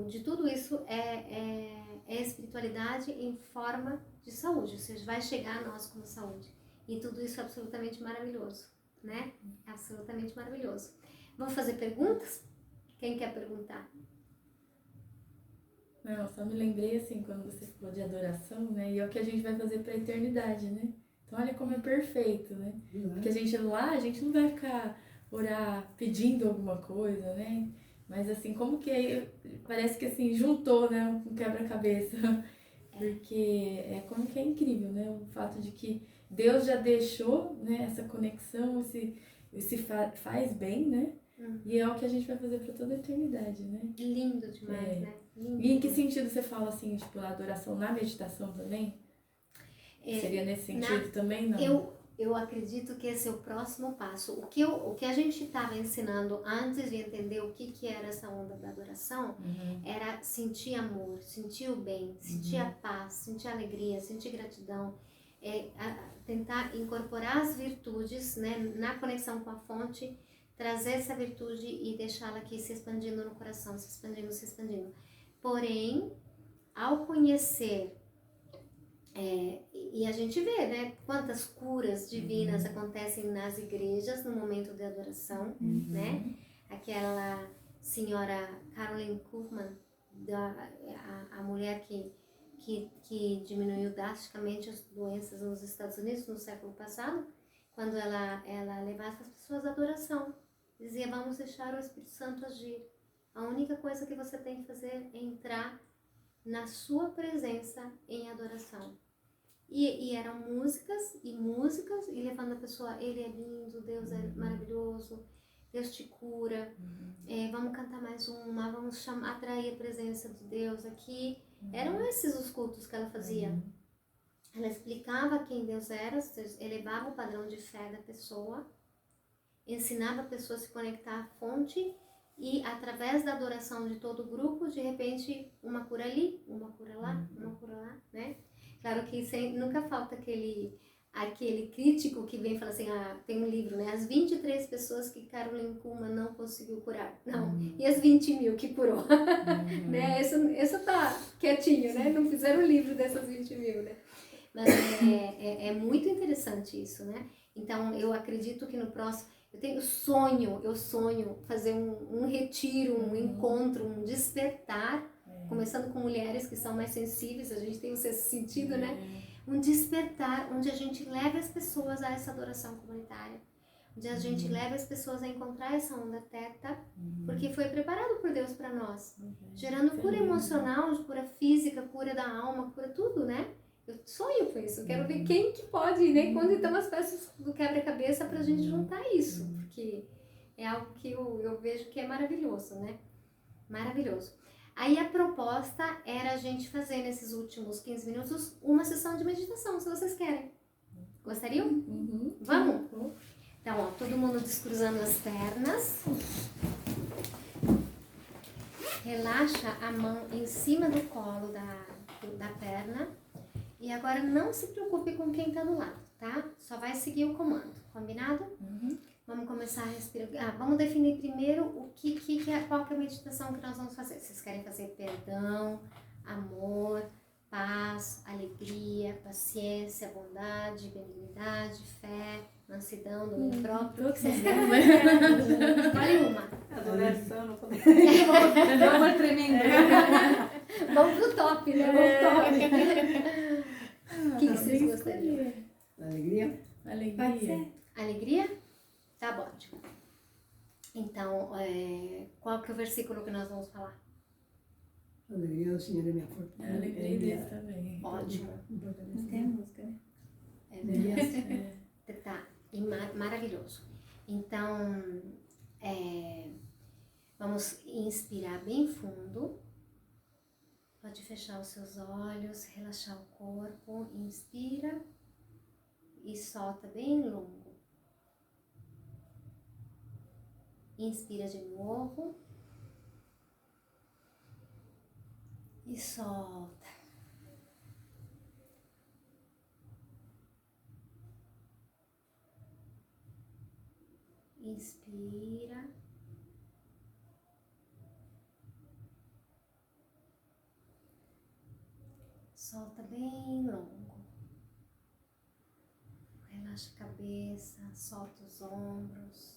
de tudo isso é espiritualidade em forma de saúde, ou seja, vai chegar a nós como saúde. E tudo isso é absolutamente maravilhoso, né? Absolutamente maravilhoso. Vamos fazer perguntas? Quem quer perguntar? Não, só me lembrei assim, quando você falou de adoração, né? E é o que a gente vai fazer para a eternidade, né? Então olha como é perfeito, né? Porque a gente não vai ficar orar pedindo alguma coisa, né? Mas assim, como que parece que assim, juntou, né? Um quebra-cabeça. Porque como que é incrível, né? O fato de que Deus já deixou, né, essa conexão, faz bem, né? E é o que a gente vai fazer para toda a eternidade, né? Lindo demais, né? Lindo. E em que sentido você fala assim, tipo, a adoração na meditação também? Seria nesse sentido também, não? Eu acredito que esse é o próximo passo. O que a gente estava ensinando antes de entender o que era essa onda da adoração, era sentir amor, sentir o bem, sentir a paz, sentir a alegria, sentir gratidão, tentar incorporar as virtudes, né, na conexão com a fonte, trazer essa virtude e deixá-la aqui se expandindo no coração, se expandindo. Porém, ao conhecer E a gente vê, né, quantas curas divinas acontecem nas igrejas no momento de adoração, né? Aquela senhora Caroline Kuhlman, a mulher que diminuiu drasticamente as doenças nos Estados Unidos no século passado, quando ela levava as pessoas à adoração. Dizia, vamos deixar o Espírito Santo agir. A única coisa que você tem que fazer é entrar na sua presença em adoração. E eram músicas, e levando a pessoa, ele é lindo, Deus é maravilhoso, Deus te cura, vamos cantar mais uma, vamos atrair a presença de Deus aqui. Eram esses os cultos que ela fazia. Ela explicava quem Deus era, elevava o padrão de fé da pessoa, ensinava a pessoa a se conectar à fonte e através da adoração de todo o grupo, de repente, uma cura ali, uma cura lá, né? Claro que nunca falta aquele crítico que vem e fala assim, tem um livro, né? As 23 pessoas que Caroline Kuhlman não conseguiu curar. Não, e as 20 mil que curou? Né? Essa tá quietinho, né? Não fizeram o livro dessas 20 mil, né? Mas é muito interessante isso, né? Então, eu acredito que no próximo... Eu sonho fazer um retiro, um encontro, um despertar, começando com mulheres que são mais sensíveis, a gente tem o sexto sentido, né? Um despertar onde a gente leva as pessoas a essa adoração comunitária, onde a gente leva as pessoas a encontrar essa onda teta, porque foi preparado por Deus para nós, gerando cura emocional, cura física, cura da alma, cura tudo, né? Eu sonho com isso, eu quero ver quem que pode, né? Quando estão as peças do quebra-cabeça pra gente juntar isso, porque é algo que eu vejo que é maravilhoso, né? Maravilhoso. Aí a proposta era a gente fazer nesses últimos 15 minutos uma sessão de meditação, se vocês querem. Gostariam? Vamos? Então, ó, todo mundo descruzando as pernas. Relaxa a mão em cima do colo da perna. E agora não se preocupe com quem tá do lado, tá? Só vai seguir o comando, combinado? Vamos começar a respirar. Vamos definir primeiro qual que é a meditação que nós vamos fazer. Vocês querem fazer perdão, amor, paz, alegria, paciência, bondade, benignidade, fé, mansidão, domínio próprio? O que vocês querem? Escolhe uma. Adoração, não podemos. Dá uma tremenda. Vamos pro top, né? Vamos pro top. O que vocês gostariam? Alegria? Alegria. Alegria? Tá bom. Então, qual que é o versículo que nós vamos falar? Alegria do Senhor é minha força. A alegria dele também. Ótimo. Não tem a música, né? É verdade. Tá. E maravilhoso. Então, vamos inspirar bem fundo. Pode fechar os seus olhos, relaxar o corpo. Inspira e solta bem longo. Inspira de novo e solta. Inspira. Solta bem longo. Relaxa a cabeça, solta os ombros.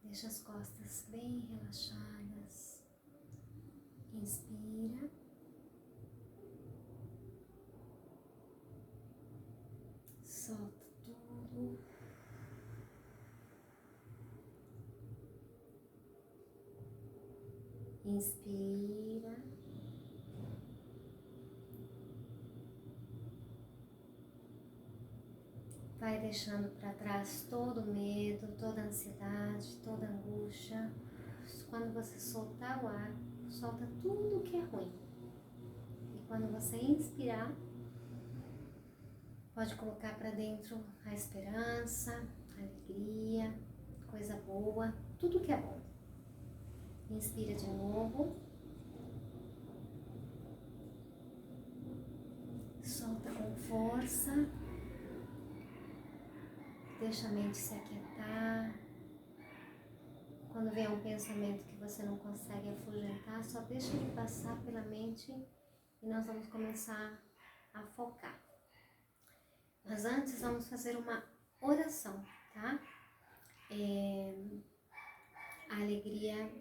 Deixa as costas bem relaxadas. Inspira. Solta tudo. Inspira. Vai deixando para trás todo o medo, toda a ansiedade, toda a angústia. Quando você soltar o ar, solta tudo que é ruim. E quando você inspirar, pode colocar para dentro a esperança, a alegria, coisa boa, tudo que é bom. Inspira de novo. Solta com força. Deixa a mente se aquietar. Quando vem um pensamento que você não consegue afugentar, só deixa ele passar pela mente e nós vamos começar a focar. Mas antes vamos fazer uma oração, tá? A alegria,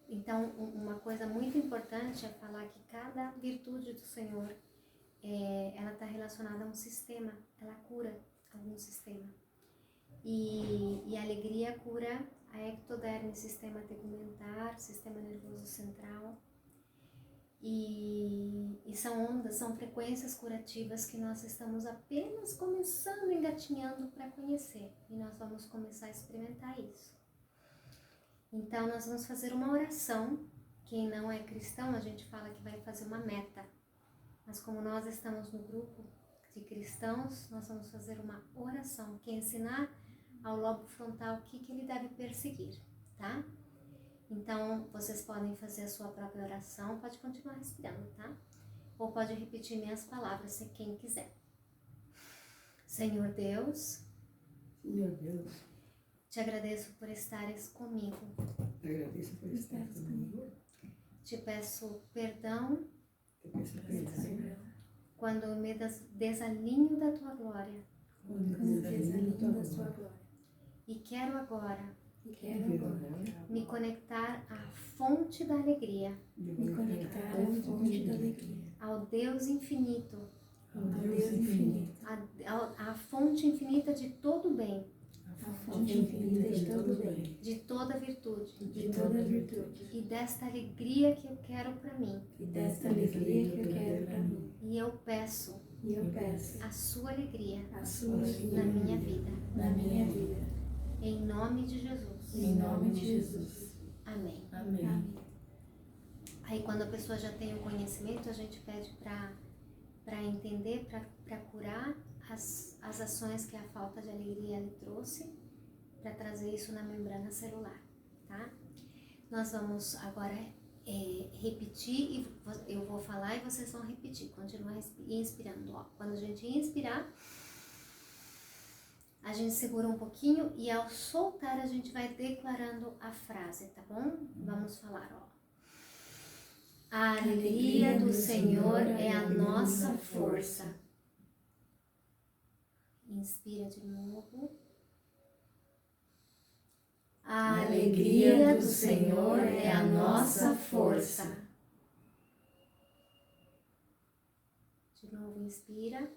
então uma coisa muito importante é falar que cada virtude do Senhor, ela está relacionada a um sistema, ela cura algum sistema. E a alegria cura a ectoderme, sistema tegumentar, sistema nervoso central. E são ondas, são frequências curativas que nós estamos apenas começando, engatinhando para conhecer. E nós vamos começar a experimentar isso. Então, nós vamos fazer uma oração. Quem não é cristão, a gente fala que vai fazer uma meta. Mas como nós estamos no grupo de cristãos, nós vamos fazer uma oração, que é ensinar ao lobo frontal o que ele deve perseguir, tá? Então, vocês podem fazer a sua própria oração, pode continuar respirando, tá? Ou pode repetir minhas palavras, se quem quiser. Senhor Deus, Senhor Deus, te agradeço por estares comigo. agradeço por estar comigo. Te peço perdão Te peço perdão quando eu me desalinho da tua glória. quando eu desalinho da tua glória. E quero agora Quero agora me conectar à fonte da alegria, me conectar à fonte da alegria, ao Deus infinito, ao Deus infinito, à fonte infinita de todo bem, a fonte infinita de todo bem, de toda virtude, de toda virtude, e desta alegria que eu quero para mim. e desta alegria que eu quero para mim. E eu peço E eu peço a sua alegria a sua na alegria minha vida, na minha vida, em nome de Jesus. em nome de Jesus. Amém. Amém. Aí quando a pessoa já tem o conhecimento, a gente pede para entender, para curar as ações que a falta de alegria lhe trouxe, para trazer isso na membrana celular, tá? Nós vamos agora repetir, e eu vou falar e vocês vão repetir, continuar inspirando. Ó. Quando a gente inspirar, a gente segura um pouquinho e ao soltar a gente vai declarando a frase, tá bom? Vamos falar, ó. A alegria do Senhor é a nossa força. Inspira de novo. A alegria do Senhor é a nossa força. De novo, inspira.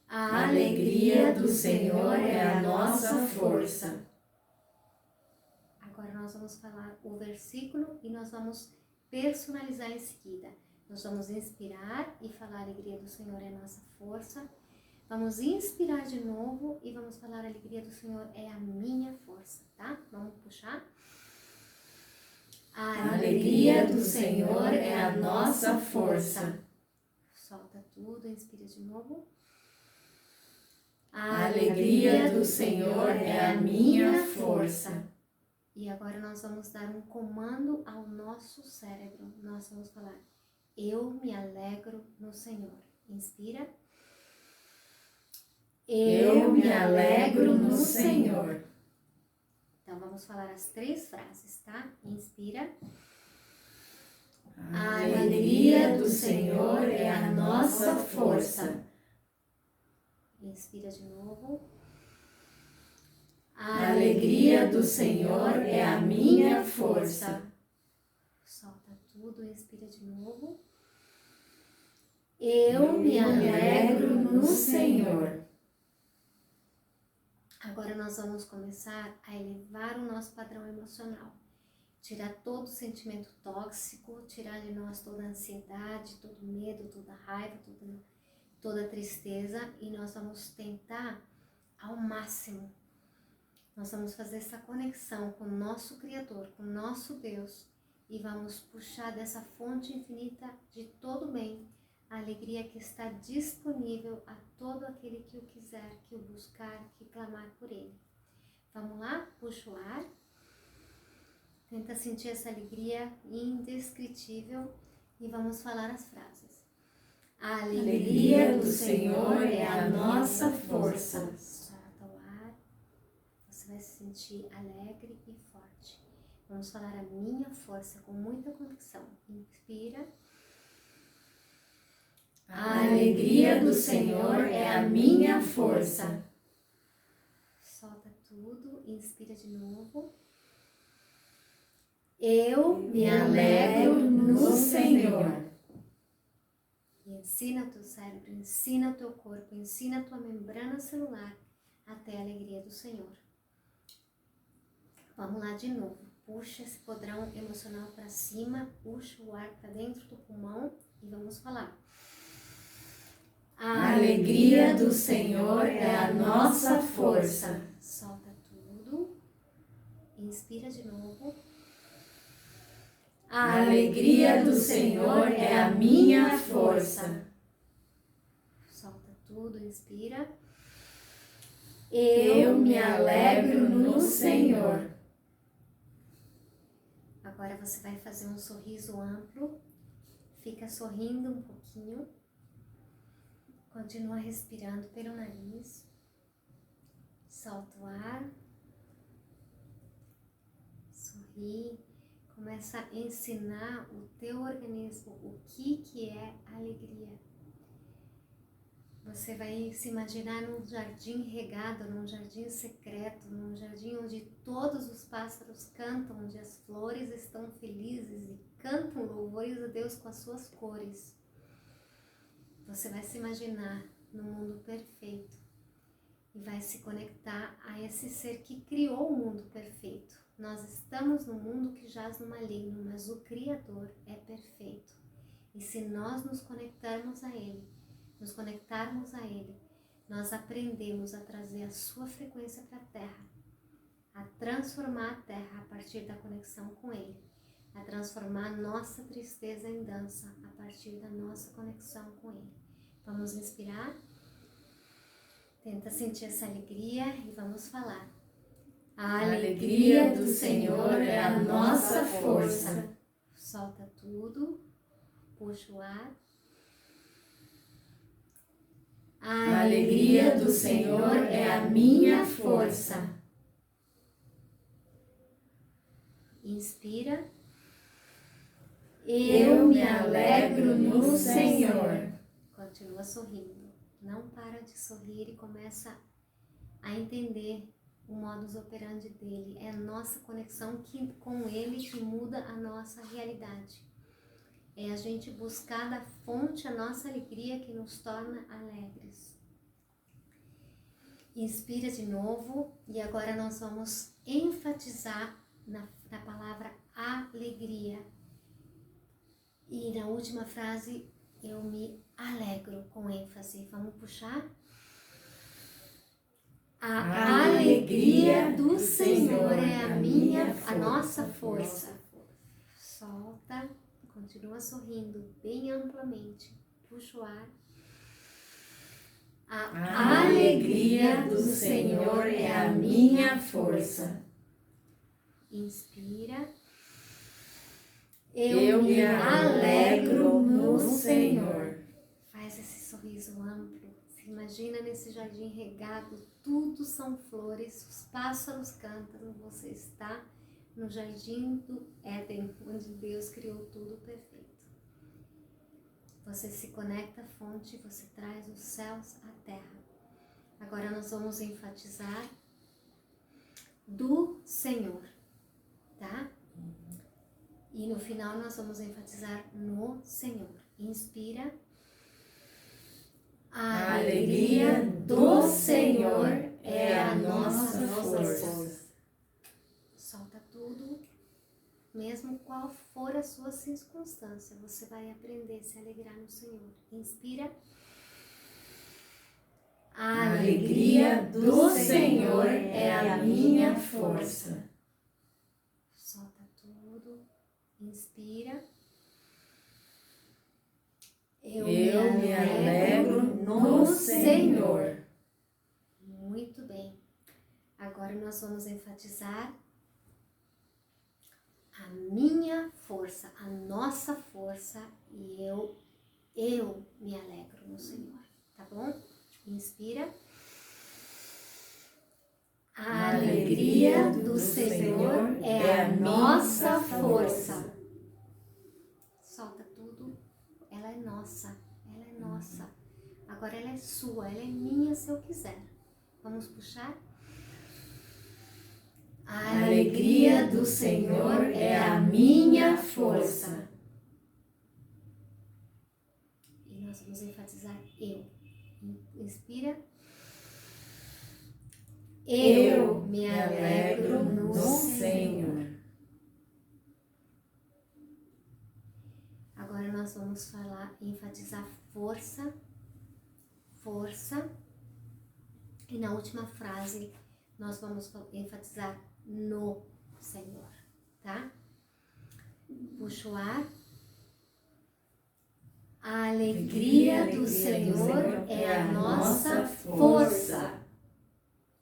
A alegria do Senhor é a nossa força. Agora nós vamos falar o versículo e nós vamos personalizar em seguida. Nós vamos inspirar e falar a alegria do Senhor é a nossa força. Vamos inspirar de novo e vamos falar a alegria do Senhor é a minha força, tá? Vamos puxar. A alegria do Senhor é a nossa força. Solta tudo, inspira de novo. A alegria do Senhor é a minha força. E agora nós vamos dar um comando ao nosso cérebro. Nós vamos falar, eu me alegro no Senhor. Inspira. Eu me alegro no Senhor. Então vamos falar as 3 frases, tá? Inspira. A alegria do Senhor é a nossa força. Inspira de novo. A alegria do Senhor é a minha força. Solta tudo, inspira de novo. Eu me alegro no Senhor. Agora nós vamos começar a elevar o nosso padrão emocional. Tirar todo sentimento tóxico, tirar de nós toda a ansiedade, todo medo, toda raiva, toda tristeza, e nós vamos tentar ao máximo. Nós vamos fazer essa conexão com o nosso Criador, com o nosso Deus, e vamos puxar dessa fonte infinita de todo bem a alegria que está disponível a todo aquele que o quiser, que o buscar, que clamar por ele. Vamos lá? Puxa o ar. Tenta sentir essa alegria indescritível e vamos falar as frases. A alegria do Senhor é a nossa força. Solta o ar. Você vai se sentir alegre e forte. Vamos falar a minha força com muita convicção. Inspira. A alegria do Senhor é a minha força. Solta tudo, inspira de novo. Eu me alegro no Senhor. E ensina o teu cérebro, ensina o teu corpo, ensina a tua membrana celular até a alegria do Senhor. Vamos lá de novo. Puxa esse podrão emocional para cima, puxa o ar para dentro do pulmão e vamos falar. A alegria do Senhor é a nossa força. Solta tudo. Inspira de novo. A alegria do Senhor é a minha força. Solta tudo, inspira. Eu me alegro no Senhor. Agora você vai fazer um sorriso amplo. Fica sorrindo um pouquinho. Continua respirando pelo nariz. Solta o ar. Sorri. Começa a ensinar o teu organismo o que é alegria. Você vai se imaginar num jardim regado, num jardim secreto, num jardim onde todos os pássaros cantam, onde as flores estão felizes e cantam louvores a Deus com as suas cores. Você vai se imaginar no mundo perfeito e vai se conectar a esse ser que criou o mundo perfeito. Nós estamos no mundo que jaz no maligno, mas o Criador é perfeito. E se nós nos conectarmos a Ele, nós aprendemos a trazer a sua frequência para a Terra, a transformar a Terra a partir da conexão com Ele, a transformar a nossa tristeza em dança a partir da nossa conexão com Ele. Vamos inspirar? Tenta sentir essa alegria e vamos falar. A alegria do Senhor é a nossa força. Solta tudo, puxa o ar. A alegria do Senhor é a minha força. Inspira. Eu me alegro no Senhor. Continua sorrindo. Não para de sorrir e começa a entender o modus operandi dele. É a nossa conexão com ele que muda a nossa realidade. É a gente buscar da fonte a nossa alegria que nos torna alegres. Inspira de novo e agora nós vamos enfatizar na palavra alegria. E na última frase, eu me alegro com ênfase. Vamos puxar? A alegria do Senhor é a nossa força. Solta, continua sorrindo bem amplamente. Puxa o ar. A alegria do Senhor é a minha força. Inspira. Eu me alegro no Senhor. Faz esse sorriso amplo. Se imagina nesse jardim regado, tudo são flores, os pássaros cantam, você está no jardim do Éden, onde Deus criou tudo perfeito. Você se conecta à fonte, você traz os céus à terra. Agora nós vamos enfatizar do Senhor, tá? E no final nós vamos enfatizar no Senhor. Inspira. A alegria do Senhor é a nossa força. Solta tudo. Mesmo qual for a sua circunstância, você vai aprender a se alegrar no Senhor. Inspira. A alegria do Senhor é a minha força. Solta tudo. Inspira. Eu me alegro no Senhor. Muito bem. Agora nós vamos enfatizar a minha força, a nossa força, e eu me alegro no Senhor, tá bom? Inspira. A alegria do Senhor é a nossa força. Solta tudo, ela é nossa. ela é nossa. Agora ela é sua, ela é minha se eu quiser. Vamos puxar? A alegria do Senhor é a minha força. E nós vamos enfatizar eu. Inspira. Eu me alegro no Senhor. Agora nós vamos enfatizar força, força. E na última frase nós vamos enfatizar no Senhor, tá? Puxa o ar. A alegria do Senhor é a nossa força.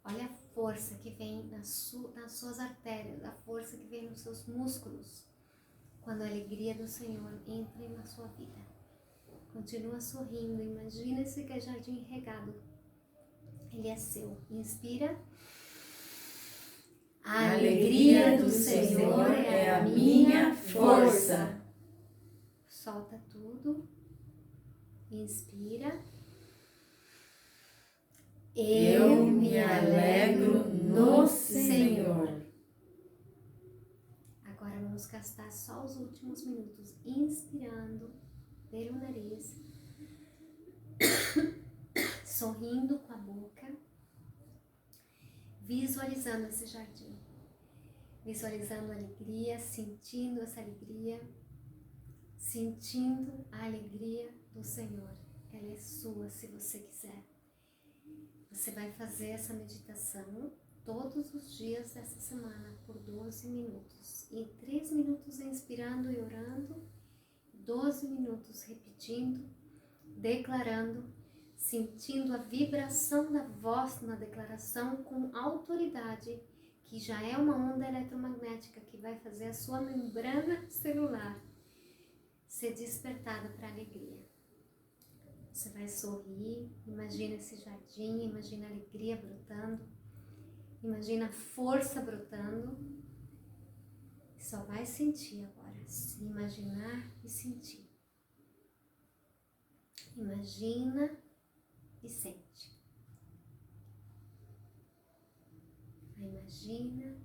Olha a força que vem nas suas artérias, a força que vem nos seus músculos. Quando a alegria do Senhor entra na sua vida. Continua sorrindo, imagina esse jardim regado. Ele é seu. Inspira. A alegria do Senhor é a minha força. Solta tudo. Inspira. Eu me alegro no Senhor. Agora vamos gastar só os últimos minutos inspirando pelo nariz, sorrindo com a boca, visualizando esse jardim, visualizando a alegria, sentindo essa alegria, sentindo a alegria do Senhor. Ela é sua se você quiser. Você vai fazer essa meditação todos os dias dessa semana por 12 minutos. E 3 minutos inspirando e orando, 12 minutos repetindo, declarando, sentindo a vibração da voz na declaração com autoridade, que já é uma onda eletromagnética que vai fazer a sua membrana celular ser despertada para a alegria. Você vai sorrir, imagina esse jardim, imagina a alegria brotando, imagina a força brotando. Só vai sentir agora, se imaginar e sentir. Imagina e sente. Imagina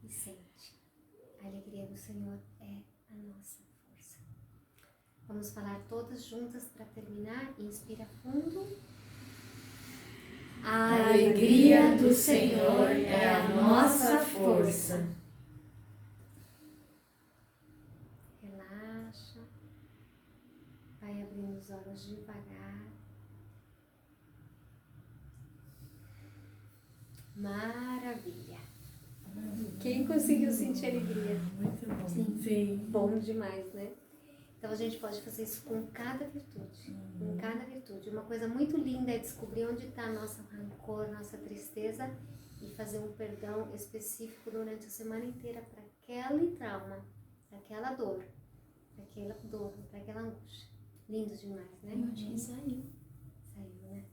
e sente. A alegria do Senhor é a nossa força. Vamos falar todas juntas para terminar. Inspira fundo. A alegria do Senhor é a nossa força. Relaxa. Vai abrindo os olhos devagar. Maravilha. Quem conseguiu sentir alegria? Muito bom. Sim. Bom demais, né? Então a gente pode fazer isso com cada virtude. Com cada virtude. Uma coisa muito linda é descobrir onde está a nossa rancor, nossa tristeza e fazer um perdão específico durante a semana inteira para aquele trauma, para aquela dor, para aquela angústia. Lindo demais, né? Eu acho que saiu. Saiu, né?